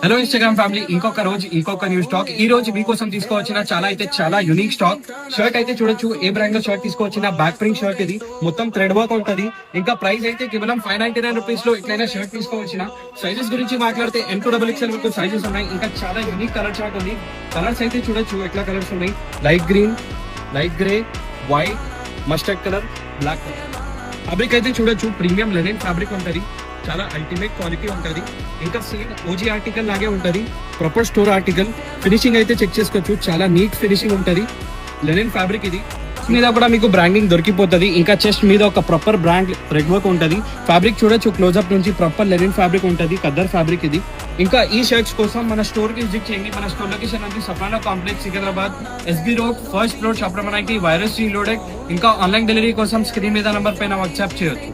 Hello Instagram family, ఇంకొక రోజు ఇంకొక న్యూ స్టాక్. ఈ రోజు మీకోసం తీసుకోవచ్చిన చాలా యూనిక్ స్టాక్. షర్ట్ అయితే చూడొచ్చు, ఏ బ్రాండ్ లో షర్ట్ తీసుకోవచ్చిన బ్యాక్ ప్రింట్ షర్ట్ ఇది. మొత్తం థ్రెడ్ వర్క్ ఉంటది. ఇంకా ప్రైస్ అయితే కేవలం 599 రూపీస్ లో ఇట్లయినా షర్ట్ తీసుకోవచ్చిన. సైజెస్ గురించి మాట్లాడితే M2XXL వరకు సైజెస్ ఉన్నాయి. ఇంకా చాలా యూనిక్ కలర్ చార్ట్ ఉంది. కలర్స్ అయితే చూడొచ్చు ఎట్లా కలర్స్ ఉన్నాయి. Light green, light grey, white, mustard colour, black colour. Fabric అయితే చూడొచ్చు, ప్రీమియం లెనిన్ ఫ్యాబ్రిక్ ఉంటది. చాలా అల్టిమేట్ క్వాలిటీ ఉంటది. ఇంకా సేమ్ ఓజీ ఆర్టికల్ లాగే ఉంటది. Proper store article. ఫినిషింగ్ అయితే చెక్ చేసుకోవచ్చు, చాలా నీట్ ఫినిషింగ్ ఉంటది. లెనిన్ ఫ్యాబ్రిక్ ఇది. మీద కూడా మీకు బ్రాండింగ్ దొరికిపోతుంది. ఇంకా చెస్ట్ మీద ఒక ప్రాపర్ బ్రాండ్ థ్రెడ్ వర్క్ ఉంటది. ఫ్యాబ్రిక్ చూడొచ్చు క్లోజ్అప్ నుంచి, ప్రాపర్ లెనిన్ ఫ్యాబ్రిక్ ఉంటది. ఖద్దర్ ఫ్యాబ్రిక్ ఇది. ఇంకా ఈ షర్ట్స్ కోసం మన స్టోర్ కి విజిట్ చేయండి. మన స్టోర్ లొకేషన్ అనేది Safana complex, Secunderabad, SB road, first floor, shop number 90, virus reloaded. ఇంకా ఆన్లైన్ డెలివరీ కోసం స్క్రీన్ మీద నంబర్ పైన వాట్సాప్ చేయొచ్చు.